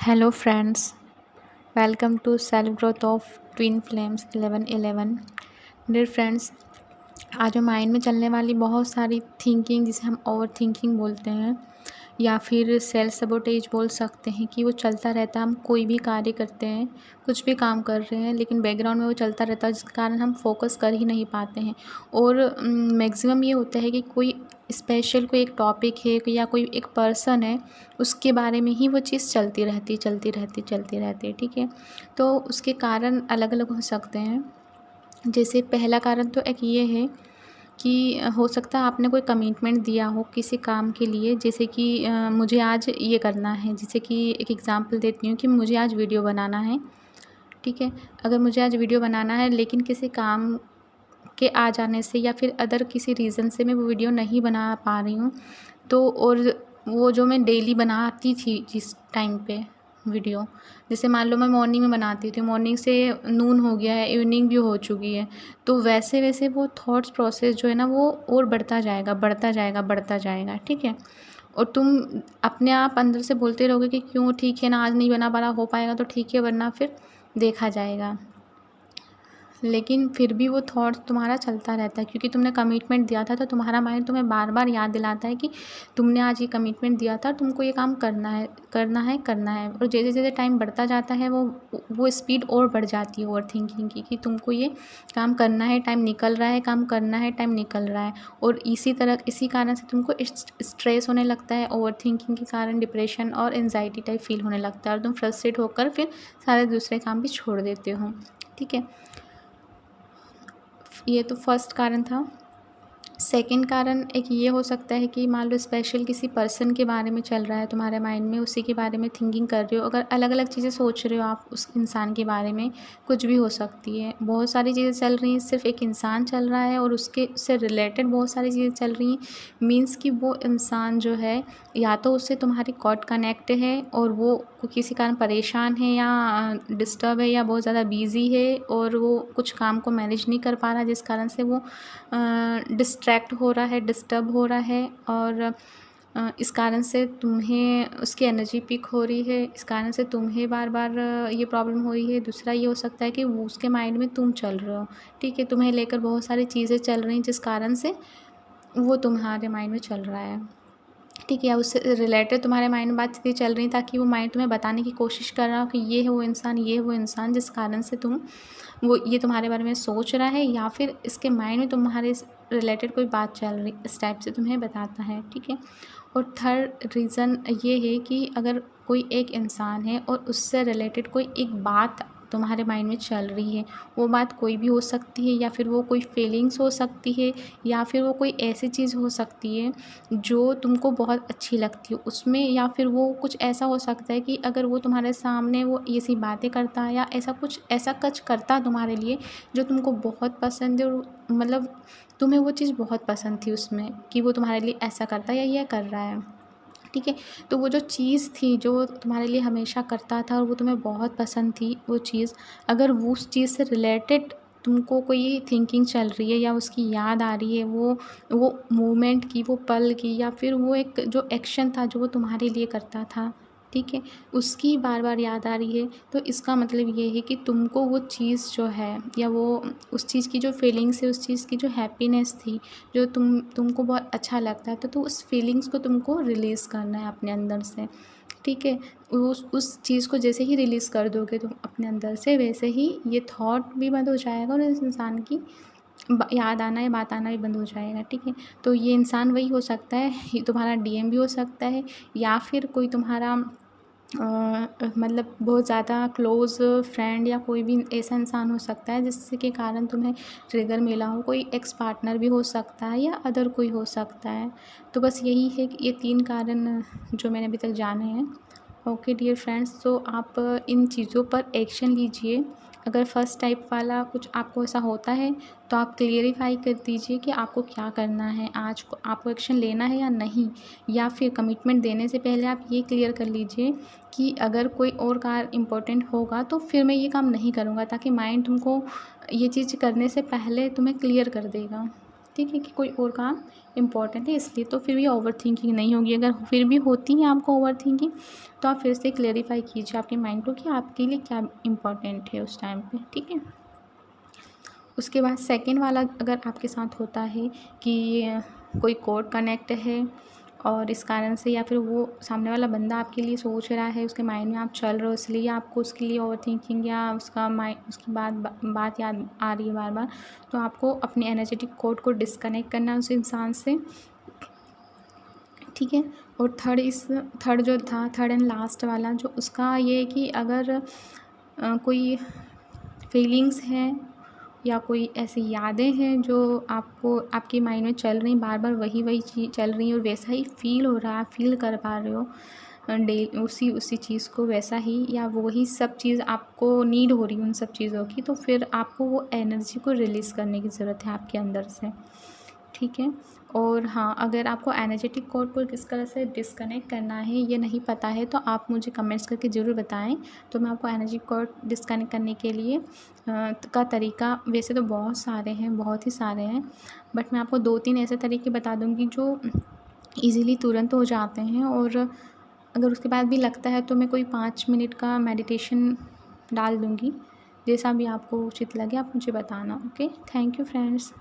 Hello friends, welcome to Self Growth of Twin Flames 1111। Dear friends, आज हम mind में चलने वाली बहुत सारी थिंकिंग जिसे हम ओवर थिंकिंग बोलते हैं या फिर सेल्फ सबोटेज बोल सकते हैं कि वो चलता रहता है। हम कोई भी कार्य करते हैं, कुछ भी काम कर रहे हैं, लेकिन बैकग्राउंड में वो चलता रहता है जिसके कारण हम फोकस कर ही नहीं पाते हैं। और मैक्सिमम ये होता है कि कोई स्पेशल कोई एक टॉपिक है या कोई एक पर्सन है, उसके बारे में ही वो चीज़ चलती रहती है। ठीक है, तो उसके कारण अलग अलग हो सकते हैं। जैसे पहला कारण तो एक ये है कि हो सकता है आपने कोई कमिटमेंट दिया हो किसी काम के लिए, जैसे कि मुझे आज ये करना है। जैसे कि एक एग्ज़ाम्पल देती हूँ कि मुझे आज वीडियो बनाना है। ठीक है, अगर मुझे आज वीडियो बनाना है लेकिन किसी काम के आ जाने से या फिर अदर किसी रीज़न से मैं वो वीडियो नहीं बना पा रही हूँ, तो और वो जो मैं डेली बनाती थी जिस टाइम पे वीडियो, जैसे मान लो मैं मॉर्निंग में बनाती थी, मॉर्निंग से नून हो गया है, इवनिंग भी हो चुकी है, तो वैसे वैसे वो थॉट्स प्रोसेस जो है ना वो और बढ़ता जाएगा। ठीक है, और तुम अपने आप अंदर से बोलते रहोगे कि क्यों, ठीक है ना, आज नहीं बना पा रहा, हो पाएगा तो ठीक है, वरना फिर देखा जाएगा। लेकिन फिर भी वो थॉट्स तुम्हारा चलता रहता है क्योंकि तुमने कमिटमेंट दिया था, तो तुम्हारा माइंड तुम्हें बार बार याद दिलाता है कि तुमने आज ये कमिटमेंट दिया था, तुमको ये काम करना है। और जैसे जैसे टाइम बढ़ता जाता है वो स्पीड और बढ़ जाती है ओवर थिंकिंग की कि तुमको ये काम करना है, टाइम निकल रहा है, काम करना है, टाइम निकल रहा है। और इसी कारण से तुमको स्ट्रेस होने लगता है। ओवर थिंकिंग के कारण डिप्रेशन और एनजाइटी टाइप फील होने लगता है और तुम फ्रस्ट्रेट होकर फिर सारे दूसरे काम भी छोड़ देते हो। ठीक है, ये तो फर्स्ट कारण था। सेकंड कारण एक ये हो सकता है कि मान लो स्पेशल किसी पर्सन के बारे में चल रहा है तुम्हारे माइंड में, उसी के बारे में थिंकिंग कर रहे हो। अगर अलग अलग चीज़ें सोच रहे हो आप उस इंसान के बारे में, कुछ भी हो सकती है, बहुत सारी चीज़ें चल रही हैं, सिर्फ एक इंसान चल रहा है और उससे रिलेटेड बहुत सारी चीज़ें चल रही हैं। मीन्स कि वो इंसान जो है या तो उससे तुम्हारी कॉर्ड कनेक्ट है और वो किसी कारण परेशान है या डिस्टर्ब है या बहुत ज़्यादा बिजी है और वो कुछ काम को मैनेज नहीं कर पा रहा, जिस कारण से वो डिस्ट्रैक्ट हो रहा है, डिस्टर्ब हो रहा है। और इस कारण से तुम्हें उसकी एनर्जी पीक हो रही है, इस कारण से तुम्हें बार बार ये प्रॉब्लम हो रही है। दूसरा ये हो सकता है कि वो उसके माइंड में तुम चल रहे हो। ठीक है, तुम्हें लेकर बहुत सारी चीज़ें चल रही हैं जिस कारण से वो तुम्हारे माइंड में चल रहा है। ठीक है, उससे रिलेटेड तुम्हारे माइंड में बातचीतें चल रही ताकि वो माइंड तुम्हें बताने की कोशिश कर रहा हो कि ये है वो इंसान जिस कारण से वो ये तुम्हारे बारे में सोच रहा है, या फिर इसके माइंड में तुम्हारे रिलेटेड कोई बात चल रही, इस टाइप से तुम्हें बताता है। ठीक है, और थर्ड रीज़न ये है कि अगर कोई एक इंसान है और उससे रिलेटेड कोई एक बात तुम्हारे माइंड में चल रही है, वो बात कोई भी हो सकती है या फिर वो कोई फीलिंग्स हो सकती है या फिर वो कोई ऐसी चीज़ हो सकती है जो तुमको बहुत अच्छी लगती है उसमें, या फिर वो कुछ ऐसा हो सकता है कि अगर वो तुम्हारे सामने वो ऐसी बातें करता है या ऐसा कुछ करता तुम्हारे लिए जो तुमको बहुत पसंद है, और मतलब तुम्हें वो चीज़ बहुत पसंद थी उसमें कि वो तुम्हारे लिए ऐसा करता है या यह कर रहा है। ठीक है, तो वो जो चीज़ थी जो तुम्हारे लिए हमेशा करता था और वो तुम्हें बहुत पसंद थी वो चीज़, अगर वो उस चीज़ से रिलेटेड तुमको कोई थिंकिंग चल रही है या उसकी याद आ रही है, वो मोमेंट की, वो पल की, या फिर वो एक जो एक्शन था जो वो तुम्हारे लिए करता था, ठीक है, उसकी बार बार याद आ रही है, तो इसका मतलब ये है कि तुमको वो चीज़ जो है या वो उस चीज़ की जो फीलिंग्स है, उस चीज़ की जो हैप्पीनेस थी, जो तुमको बहुत अच्छा लगता है, तो उस फीलिंग्स को तुमको रिलीज़ करना है अपने अंदर से। ठीक है, उस चीज़ को जैसे ही रिलीज़ कर दोगे तुम अपने अंदर से, वैसे ही ये थॉट भी बंद हो जाएगा और इस इंसान की याद आना या बात आना भी बंद हो जाएगा। ठीक है, तो ये इंसान वही हो सकता है, ये तुम्हारा डीएम भी हो सकता है या फिर कोई तुम्हारा मतलब बहुत ज़्यादा क्लोज़ फ्रेंड या कोई भी ऐसा इंसान हो सकता है जिसके कारण तुम्हें ट्रिगर मिला हो। कोई एक्स पार्टनर भी हो सकता है या अदर कोई हो सकता है। तो बस यही है कि ये 3 कारण जो मैंने अभी तक जाने हैं। ओके डियर फ्रेंड्स, तो आप इन चीज़ों पर एक्शन लीजिए। अगर फर्स्ट टाइप वाला कुछ आपको ऐसा होता है तो आप क्लियरिफाई कर दीजिए कि आपको क्या करना है, आज को आपको एक्शन लेना है या नहीं, या फिर कमिटमेंट देने से पहले आप ये क्लियर कर लीजिए कि अगर कोई और कार्य इम्पोर्टेंट होगा तो फिर मैं ये काम नहीं करूँगा, ताकि माइंड तुमको ये चीज़ करने से पहले तुम्हें क्लियर कर देगा। ठीक है, कि कोई और काम इम्पोर्टेंट है इसलिए, तो फिर भी ओवर थिंकिंग नहीं होगी। अगर फिर भी होती है आपको ओवर थिंकिंग, तो आप फिर से क्लेरिफ़ाई कीजिए आपके माइंड को कि आपके लिए क्या इम्पोर्टेंट है उस टाइम पे, ठीक है। उसके बाद सेकंड वाला अगर आपके साथ होता है कि कोई कोड कनेक्ट है और इस कारण से, या फिर वो सामने वाला बंदा आपके लिए सोच रहा है, उसके माइंड में आप चल रहे हो, इसलिए आपको उसके लिए ओवरथिंकिंग या उसकी बात याद आ रही है बार-बार, तो आपको अपने एनर्जेटिक कोड को डिस्कनेक्ट करना है उस इंसान से, ठीक है। और थर्ड एंड लास्ट वाला जो उसका ये है कि अगर कोई फीलिंग्स हैं या कोई ऐसी यादें हैं जो आपको आपके माइंड में चल रही, बार-बार वही चीज़ चल रही है और वैसा ही फ़ील हो रहा है, आप फ़ील कर पा रहे हो उसी चीज़ को वैसा ही, या वही सब चीज़ आपको नीड हो रही है उन सब चीज़ों की, तो फिर आपको वो एनर्जी को रिलीज़ करने की ज़रूरत है आपके अंदर से, ठीक है। और हाँ, अगर आपको एनर्जेटिक कोड को किस तरह से डिस्कनेक्ट करना है ये नहीं पता है, तो आप मुझे कमेंट्स करके ज़रूर बताएं, तो मैं आपको एनर्जी कोड डिस्कनेक्ट करने के लिए का तरीका, वैसे तो बहुत सारे हैं, बहुत ही सारे हैं, बट मैं आपको 2-3 ऐसे तरीके बता दूँगी जो ईज़िली तुरंत हो जाते हैं। और अगर उसके बाद भी लगता है तो मैं कोई 5 मिनट का मेडिटेशन डाल दूँगी, जैसा भी आपको उचित लगे आप मुझे बताना। Okay, thank you friends.